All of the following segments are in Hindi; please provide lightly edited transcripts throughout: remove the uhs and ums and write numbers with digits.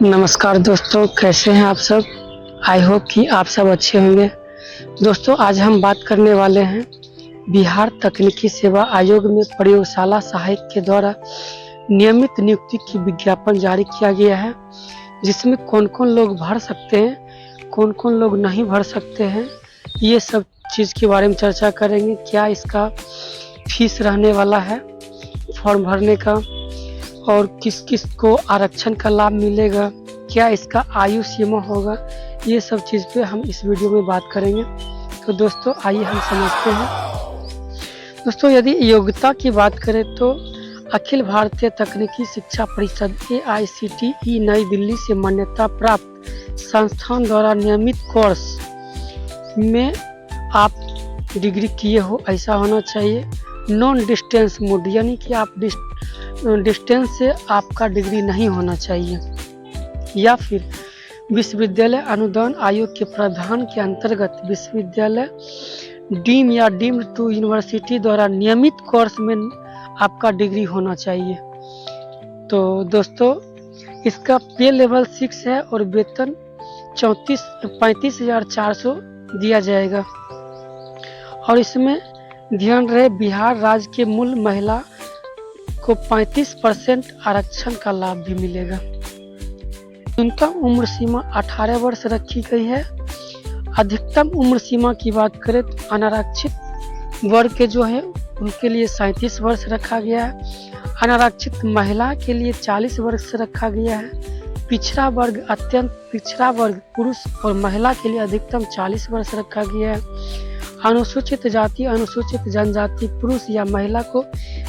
नमस्कार दोस्तों, कैसे हैं आप सब। आई होप कि आप सब अच्छे होंगे। दोस्तों, आज हम बात करने वाले हैं बिहार तकनीकी सेवा आयोग में प्रयोगशाला सहायक के द्वारा नियमित नियुक्ति की विज्ञापन जारी किया गया है, जिसमें कौन-कौन लोग भर सकते हैं, कौन-कौन लोग नहीं भर सकते हैं। ये सब चीज़ के बारे में चर्चा करेंगे। क्या इसका फीस रहने वाला है फॉर्म भरने का, और किस-किस को आरक्षण का लाभ मिलेगा, क्या इसका आयु सीमा होगा, ये सब चीज़ पे हम इस वीडियो में बात करेंगे। तो दोस्तों, आइए हम समझते हैं। दोस्तों, यदि योग्यता की बात करें तो अखिल भारतीय तकनीकी शिक्षा परिषद AICTE नई दिल्ली से मान्यता प्राप्त संस्थान द्वारा नियमित कोर्स में आप डिग्री किए हो, ऐसा होना चाहिए। नॉन डिस्टेंस मोड, यानी कि आप डिस्टेंस से आपका डिग्री नहीं होना चाहिए, या फिर विश्वविद्यालय अनुदान आयोग के प्रावधान के अंतर्गत विश्वविद्यालय डीम या डीम्ड टू यूनिवर्सिटी द्वारा नियमित कोर्स में आपका डिग्री होना चाहिए। तो दोस्तों, इसका पे लेवल 6 है और वेतन 35,400 दिया जाएगा। और इसमें ध्यान रहे, बिहार राज्य के मूल महिला को 35% आरक्षण का लाभ भी मिलेगा। न्यूनतम उम्र सीमा 18 वर्ष रखी गई है। अधिकतम उम्र सीमा की बात करें तो अनारक्षित वर्ग के जो है उनके लिए 37 वर्ष रखा गया है। अनारक्षित महिला के लिए 40 वर्ष रखा गया है। पिछड़ा वर्ग, अत्यंत पिछड़ा वर्ग पुरुष और महिला के लिए अधिकतम 40 वर्ष रखा गया है। अनुसूचित जाति, अनुसूचित जनजाति पुरुष या महिला को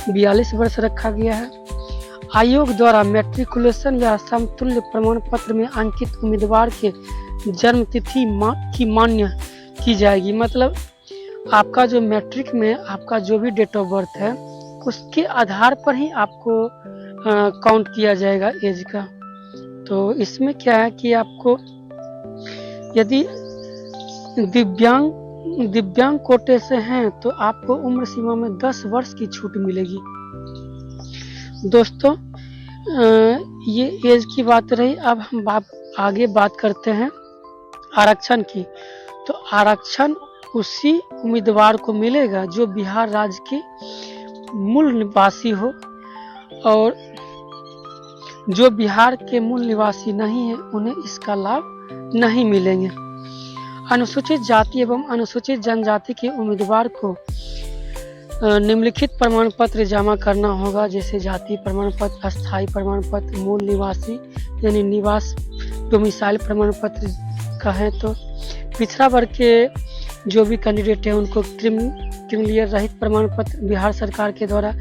42 वर्ष रखा गया है। आयोग द्वारा मैट्रिकुलेशन या समतुल्य प्रमाण पत्र में अंकित उम्मीदवार के जन्म तिथि की मान्य की जाएगी। मतलब आपका जो मैट्रिक में आपका जो भी डेट ऑफ बर्थ है, उसके आधार पर ही आपको काउंट किया जाएगा एज का। तो इसमें क्या है कि आपको यदि दिव्यांग कोटे से हैं तो आपको उम्र सीमा में 10 वर्ष की छूट मिलेगी। दोस्तों, ये एज की बात रही। अब हम आगे बात करते हैं आरक्षण की। तो आरक्षण उसी उम्मीदवार को मिलेगा जो बिहार राज्य के मूल निवासी हो, और जो बिहार के मूल निवासी नहीं है उन्हें इसका लाभ नहीं मिलेंगे। अनुसूचित जाति एवं अनुसूचित जनजाति के उम्मीदवार को निम्नलिखित प्रमाण पत्र जमा करना होगा, जैसे जाति प्रमाण पत्र, अस्थायी प्रमाण पत्र, मूल निवासी यानी निवास डोमिसाइल प्रमाण पत्र कहें तो। पिछड़ा वर्ग के जो भी कैंडिडेट हैं उनको क्रिमिलियर रहित प्रमाण पत्र, बिहार सरकार के द्वारा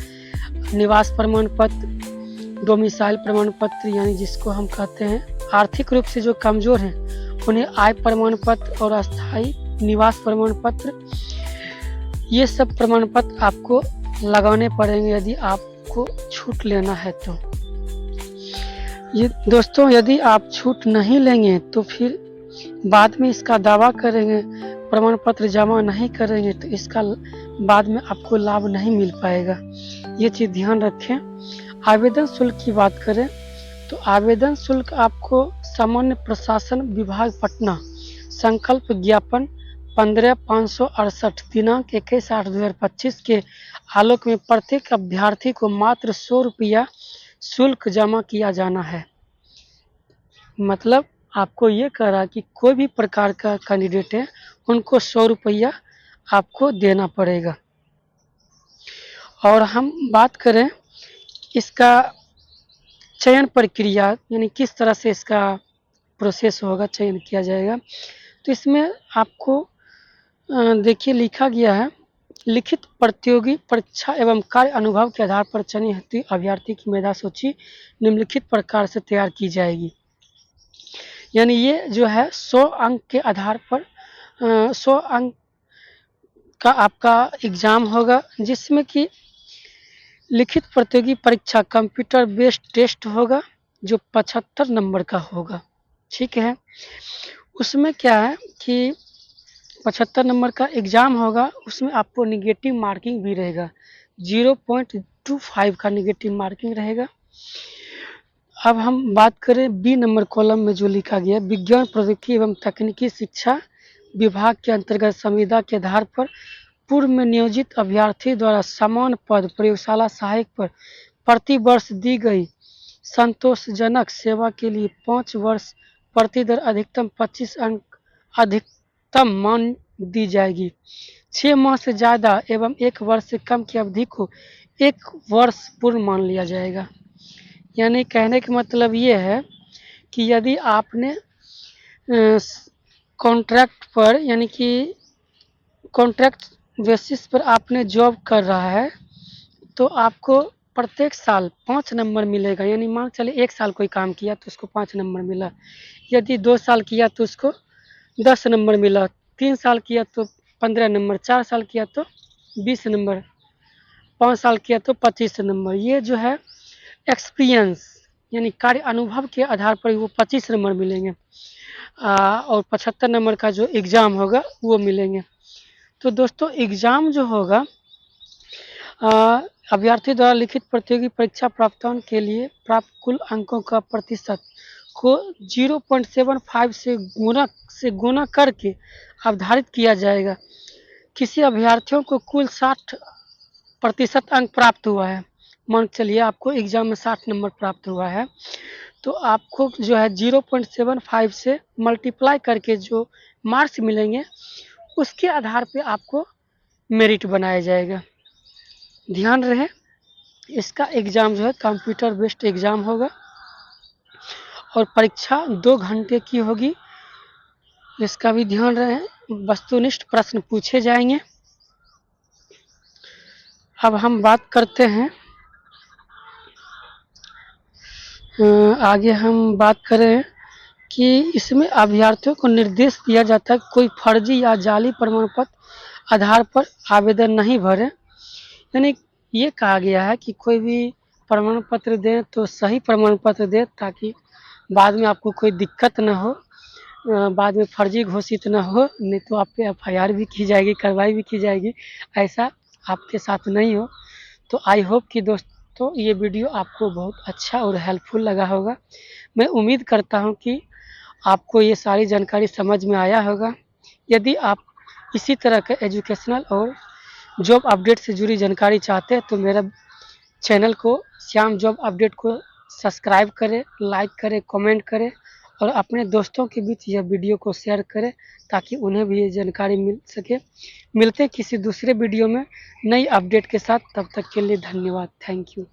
निवास प्रमाण पत्र, डोमिसाइल प्रमाण पत्र यानी जिसको हम कहते हैं आर्थिक रूप से जो कमजोर हैं उन्हें आय प्रमाण पत्र और अस्थायी निवास प्रमाण पत्र, ये सब प्रमाण पत्र आपको लगाने पड़ेंगे यदि आपको छूट लेना है तो। ये दोस्तों, यदि आप छूट नहीं लेंगे तो फिर बाद में इसका दावा करेंगे, प्रमाण पत्र जमा नहीं करेंगे तो इसका बाद में आपको लाभ नहीं मिल पाएगा। ये चीज़ ध्यान रखें। आवेदन शुल्क की बात करें तो आवेदन शुल्क आपको सामान्य प्रशासन विभाग पटना संकल्प ज्ञापन 15,568 दिनांक 21/8/2025 के आलोक में प्रत्येक अभ्यर्थी को मात्र 100 रुपया शुल्क जमा किया जाना है। मतलब आपको ये कह रहा कि कोई भी प्रकार का कैंडिडेट है उनको 100 रुपया आपको देना पड़ेगा। और हम बात करें इसका चयन प्रक्रिया, यानी किस तरह से इसका प्रोसेस होगा, चयन किया जाएगा। तो इसमें आपको देखिए लिखा गया है, लिखित प्रतियोगी परीक्षा एवं कार्य अनुभव के आधार पर चयनित हेतु अभ्यर्थी की मेधा सूची निम्नलिखित प्रकार से तैयार की जाएगी। यानी ये जो है 100 अंक के आधार पर 100 अंक का आपका एग्जाम होगा, जिसमें कि लिखित प्रतियोगी परीक्षा कंप्यूटर बेस्ड टेस्ट होगा जो 75 नंबर का होगा। ठीक है, उसमें क्या है कि 75 नंबर का एग्ज़ाम होगा, उसमें आपको निगेटिव मार्किंग भी रहेगा, 0.25 का निगेटिव मार्किंग रहेगा। अब हम बात करें बी नंबर कॉलम में जो लिखा गया है, विज्ञान प्रौद्योगिकी एवं तकनीकी शिक्षा विभाग के अंतर्गत संविदा के आधार पर पूर्व में नियोजित अभ्यर्थी द्वारा समान पद प्रयोगशाला सहायक पर प्रति वर्ष दी गई संतोषजनक सेवा के लिए 5 वर्ष प्रतिदर अधिकतम 25 अंक अधिकतम मान दी जाएगी। 6 माह से ज़्यादा एवं 1 वर्ष से कम की अवधि को 1 वर्ष पूर्ण मान लिया जाएगा। यानी कहने का मतलब ये है कि यदि आपने कॉन्ट्रैक्ट पर यानी कि कॉन्ट्रैक्ट बेसिस पर आपने जॉब कर रहा है तो आपको प्रत्येक साल 5 नंबर मिलेगा। यानी मान चलिए 1 साल कोई काम किया तो उसको 5 नंबर मिला, यदि 2 साल किया तो उसको 10 नंबर मिला, 3 साल किया तो 15 नंबर, 4 साल किया तो 20 नंबर, 5 साल किया तो 25 नंबर। ये जो है एक्सपीरियंस यानी कार्य अनुभव के आधार पर वो 25 नंबर मिलेंगे और 75 नंबर का जो एग्ज़ाम होगा वो मिलेंगे। तो दोस्तों एग्ज़ाम जो होगा अभ्यर्थी द्वारा लिखित प्रतियोगी परीक्षा प्राप्तान के लिए प्राप्त कुल अंकों का प्रतिशत को 0.75 से गुना करके अवधारित किया जाएगा। किसी अभ्यर्थियों को कुल 60% अंक प्राप्त हुआ है, मान चलिए आपको एग्ज़ाम में 60 नंबर प्राप्त हुआ है, तो आपको जो है 0.75 से मल्टीप्लाई करके जो मार्क्स मिलेंगे उसके आधार पे आपको मेरिट बनाया जाएगा। ध्यान रहे इसका एग्ज़ाम जो है कंप्यूटर बेस्ड एग्ज़ाम होगा और परीक्षा 2 घंटे की होगी। इसका भी ध्यान रहे, वस्तुनिष्ठ प्रश्न पूछे जाएंगे। अब हम बात करते हैं आगे हम बात करें कि इसमें अभ्यर्थियों को निर्देश दिया जाता है कोई फर्जी या जाली प्रमाण पत्र आधार पर आवेदन नहीं भरें। यानी ये कहा गया है कि कोई भी प्रमाण पत्र दें तो सही प्रमाण पत्र दें ताकि बाद में आपको कोई दिक्कत ना हो, बाद में फर्जी घोषित ना हो, नहीं तो आप पे एफआईआर भी की जाएगी, कार्रवाई भी की जाएगी। ऐसा आपके साथ नहीं हो। तो आई होप कि दोस्तों ये वीडियो आपको बहुत अच्छा और हेल्पफुल लगा होगा। मैं उम्मीद करता हूँ कि आपको ये सारी जानकारी समझ में आया होगा। यदि आप इसी तरह के एजुकेशनल और जॉब अपडेट से जुड़ी जानकारी चाहते हैं तो मेरा चैनल को श्याम जॉब अपडेट को सब्सक्राइब करें, लाइक करें, कमेंट करें और अपने दोस्तों के बीच यह वीडियो को शेयर करें ताकि उन्हें भी ये जानकारी मिल सके। मिलते हैं किसी दूसरे वीडियो में नई अपडेट के साथ, तब तक के लिए धन्यवाद। Thank you.